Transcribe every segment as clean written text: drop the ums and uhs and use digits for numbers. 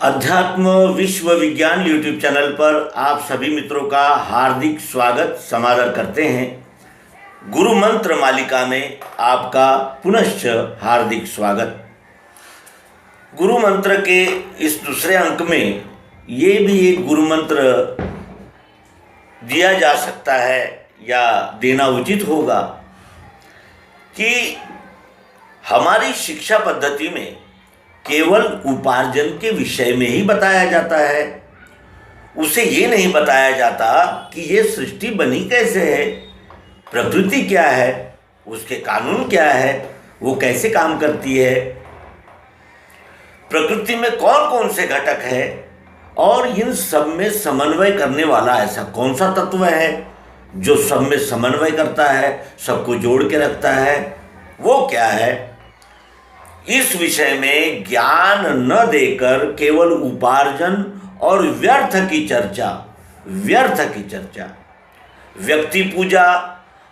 अध्यात्म विश्व विज्ञान यूट्यूब चैनल पर आप सभी मित्रों का हार्दिक स्वागत समादर करते हैं। गुरु मंत्र मालिका में आपका पुनश्च हार्दिक स्वागत। गुरु मंत्र के इस दूसरे अंक में ये भी एक गुरु मंत्र दिया जा सकता है या देना उचित होगा कि हमारी शिक्षा पद्धति में केवल उपार्जन के विषय में ही बताया जाता है। उसे ये नहीं बताया जाता कि ये सृष्टि बनी कैसे है, प्रकृति क्या है, उसके कानून क्या है, वो कैसे काम करती है, प्रकृति में कौन कौन से घटक है और इन सब में समन्वय करने वाला ऐसा कौन सा तत्व है जो सब में समन्वय करता है, सबको जोड़ के रखता है, वो क्या है। इस विषय में ज्ञान न देकर केवल उपार्जन और व्यर्थ की चर्चा, व्यक्ति पूजा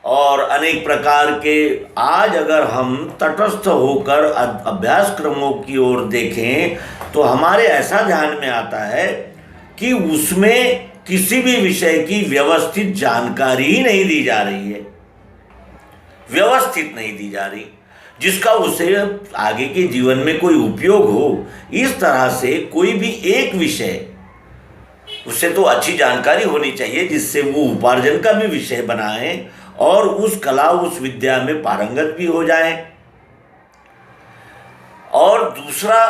और अनेक प्रकार के, आज अगर हम तटस्थ होकर अभ्यास क्रमों की ओर देखें तो हमारे ऐसा ध्यान में आता है कि उसमें किसी भी विषय की व्यवस्थित जानकारी ही नहीं दी जा रही है, व्यवस्थित नहीं दी जा रही, जिसका उसे आगे के जीवन में कोई उपयोग हो। इस तरह से कोई भी एक विषय, उसे तो अच्छी जानकारी होनी चाहिए जिससे वो उपार्जन का भी विषय बनाए और उस कला उस विद्या में पारंगत भी हो जाए। और दूसरा,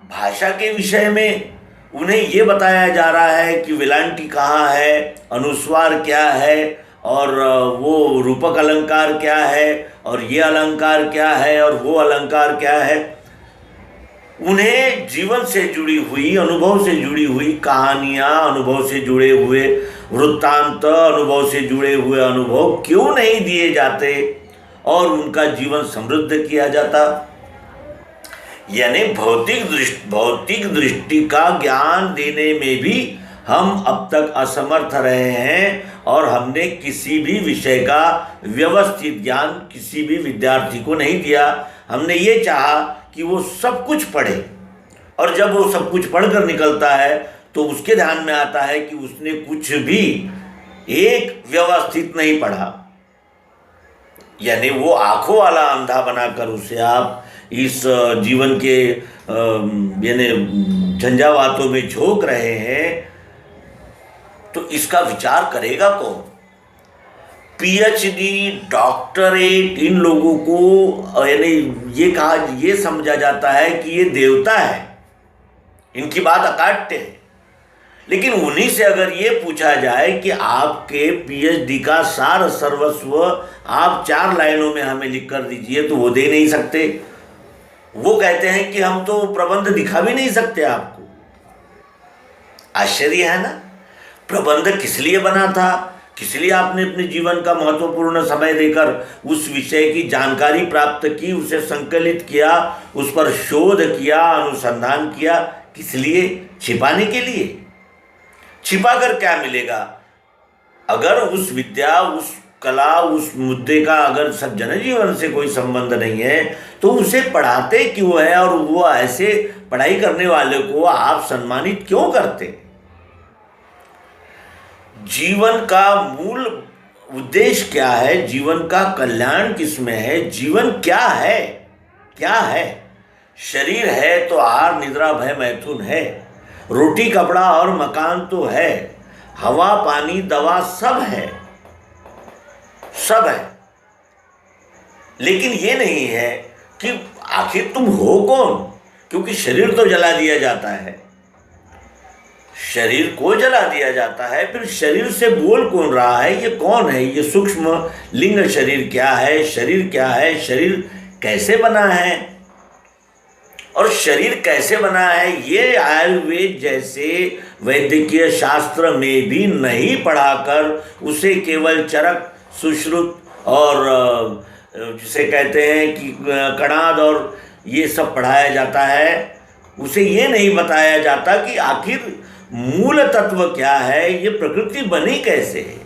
भाषा के विषय में उन्हें ये बताया जा रहा है कि विलांटी कहाँ है, अनुस्वार क्या है, और वो रूपक अलंकार क्या है, और ये अलंकार क्या है, और वो अलंकार क्या है। उन्हें जीवन से जुड़ी हुई, अनुभव से जुड़ी हुई कहानियाँ, अनुभव से जुड़े हुए वृत्तांत, अनुभव से जुड़े हुए अनुभव क्यों नहीं दिए जाते और उनका जीवन समृद्ध किया जाता। यानी भौतिक दृष्टि का ज्ञान देने में भी हम अब तक असमर्थ रहे हैं और हमने किसी भी विषय का व्यवस्थित ज्ञान किसी भी विद्यार्थी को नहीं दिया। हमने ये चाहा कि वो सब कुछ पढ़े, और जब वो सब कुछ पढ़कर निकलता है तो उसके ध्यान में आता है कि उसने कुछ भी एक व्यवस्थित नहीं पढ़ा। यानी वो आंखों वाला अंधा बनाकर उसे आप इस जीवन के यानी झंझावातों में झोंक रहे हैं, तो इसका विचार करेगा कौन। पीएचडी, डॉक्टरेट, इन लोगों को यानी ये समझा जाता है कि ये देवता है, इनकी बात अकाट्य है। लेकिन उन्हीं से अगर ये पूछा जाए कि आपके पीएचडी का सार सर्वस्व आप 4 लाइनों में हमें लिख कर दीजिए, तो वो दे नहीं सकते। वो कहते हैं कि हम तो प्रबंध दिखा भी नहीं सकते आपको। आश्चर्य है ना। प्रबंध किस लिए बना था, किस लिए आपने अपने जीवन का महत्वपूर्ण समय देकर उस विषय की जानकारी प्राप्त की, उसे संकलित किया, उस पर शोध किया, अनुसंधान किया, किस लिए? छिपाने के लिए। छिपाकर क्या मिलेगा? अगर उस विद्या, उस कला, उस मुद्दे का अगर सब जनजीवन से कोई संबंध नहीं है तो उसे पढ़ाते क्यों है, और वो ऐसे पढ़ाई करने वाले को आप सम्मानित क्यों करते? जीवन का मूल उद्देश्य क्या है, जीवन का कल्याण किसमें है, जीवन क्या है, क्या है? शरीर है तो आहार निद्रा भय मैथुन है, रोटी कपड़ा और मकान तो है, हवा पानी दवा सब है, सब है। लेकिन ये नहीं है कि आखिर तुम हो कौन, क्योंकि शरीर तो जला दिया जाता है, शरीर को जला दिया जाता है, फिर शरीर से बोल कौन रहा है, ये कौन है, ये सूक्ष्म लिंग शरीर क्या है, शरीर क्या है, शरीर कैसे बना है, और शरीर कैसे बना है ये आयुर्वेद जैसे वैद्यकीय शास्त्र में भी नहीं पढ़ाकर उसे केवल चरक, सुश्रुत और जिसे कहते हैं कि कणाद और ये सब पढ़ाया जाता है। उसे ये नहीं बताया जाता कि आखिर मूल तत्व क्या है, ये प्रकृति बनी कैसे है।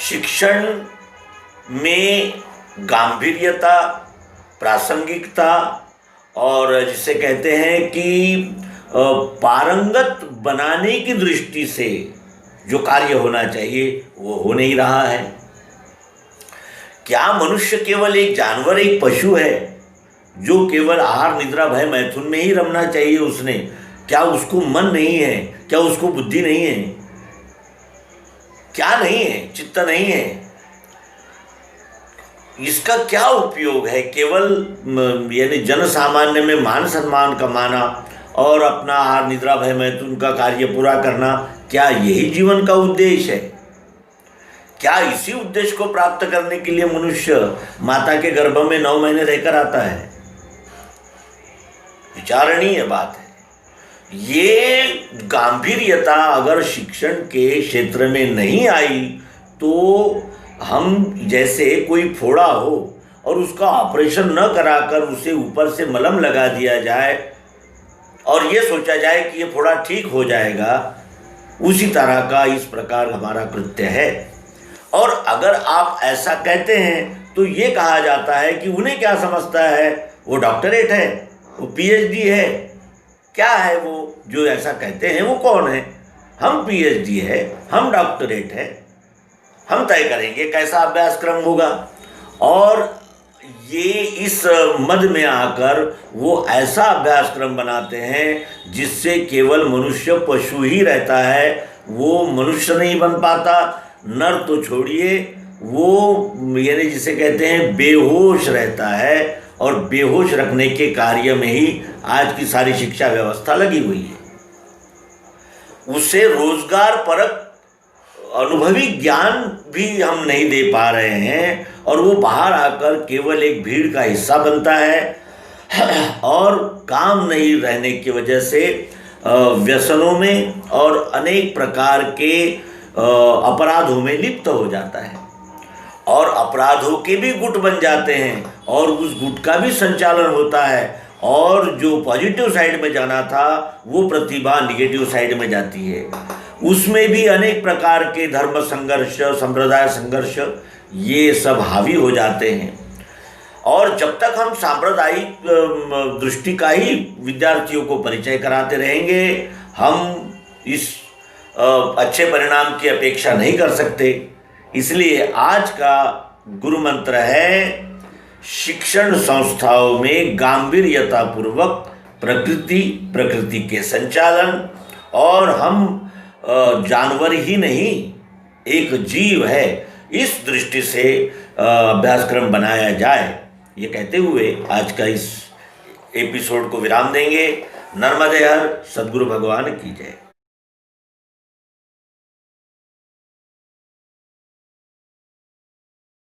शिक्षण में गांभीर्यता, प्रासंगिकता और जिसे कहते हैं कि पारंगत बनाने की दृष्टि से जो कार्य होना चाहिए वो हो नहीं रहा है। क्या मनुष्य केवल एक जानवर, एक पशु है जो केवल आहार निद्रा भय मैथुन में ही रमना चाहिए उसने? क्या उसको मन नहीं है? क्या उसको बुद्धि नहीं है? क्या नहीं है? चित्त नहीं है? इसका क्या उपयोग है? केवल यानी जन सामान्य में मान सम्मान कमाना और अपना आहार निद्रा भय मैथुन का कार्य पूरा करना, क्या यही जीवन का उद्देश्य है? क्या इसी उद्देश्य को प्राप्त करने के लिए मनुष्य माता के गर्भ में 9 महीने रहकर आता है? विचारणीय बात है। ये गांभीर्यता अगर शिक्षण के क्षेत्र में नहीं आई तो हम जैसे कोई फोड़ा हो और उसका ऑपरेशन न कराकर उसे ऊपर से मलम लगा दिया जाए और ये सोचा जाए कि ये फोड़ा ठीक हो जाएगा, उसी तरह का इस प्रकार हमारा कृत्य है। और अगर आप ऐसा कहते हैं तो ये कहा जाता है कि उन्हें क्या समझता है, वो डॉक्टरेट है, वो पीएचडी है। क्या है वो जो ऐसा कहते हैं? वो कौन है? हम पीएचडी है, हम डॉक्टरेट है, हम तय करेंगे कैसा अभ्यासक्रम होगा। और ये इस मद में आकर वो ऐसा अभ्यासक्रम बनाते हैं जिससे केवल मनुष्य पशु ही रहता है, वो मनुष्य नहीं बन पाता। नर तो छोड़िए, वो यानी जिसे कहते हैं बेहोश रहता है, और बेहोश रखने के कार्य में ही आज की सारी शिक्षा व्यवस्था लगी हुई है। उसे रोजगार परक अनुभवी ज्ञान भी हम नहीं दे पा रहे हैं और वो बाहर आकर केवल एक भीड़ का हिस्सा बनता है और काम नहीं रहने की वजह से व्यसनों में और अनेक प्रकार के अपराधों में लिप्त हो जाता है और अपराधों के भी गुट बन जाते हैं और उस गुट का भी संचालन होता है और जो पॉजिटिव साइड में जाना था वो प्रतिभा निगेटिव साइड में जाती है। उसमें भी अनेक प्रकार के धर्म संघर्ष, संप्रदाय संघर्ष, ये सब हावी हो जाते हैं। और जब तक हम सांप्रदायिक दृष्टि का ही विद्यार्थियों को परिचय कराते रहेंगे, हम इस अच्छे परिणाम की अपेक्षा नहीं कर सकते। इसलिए आज का गुरु मंत्र है, शिक्षण संस्थाओं में गांभीर्यतापूर्वक प्रकृति के संचालन, और हम जानवर ही नहीं एक जीव है, इस दृष्टि से अभ्यासक्रम बनाया जाए। ये कहते हुए आज का इस एपिसोड को विराम देंगे। नर्मदे हर, सद्गुरु भगवान की जय।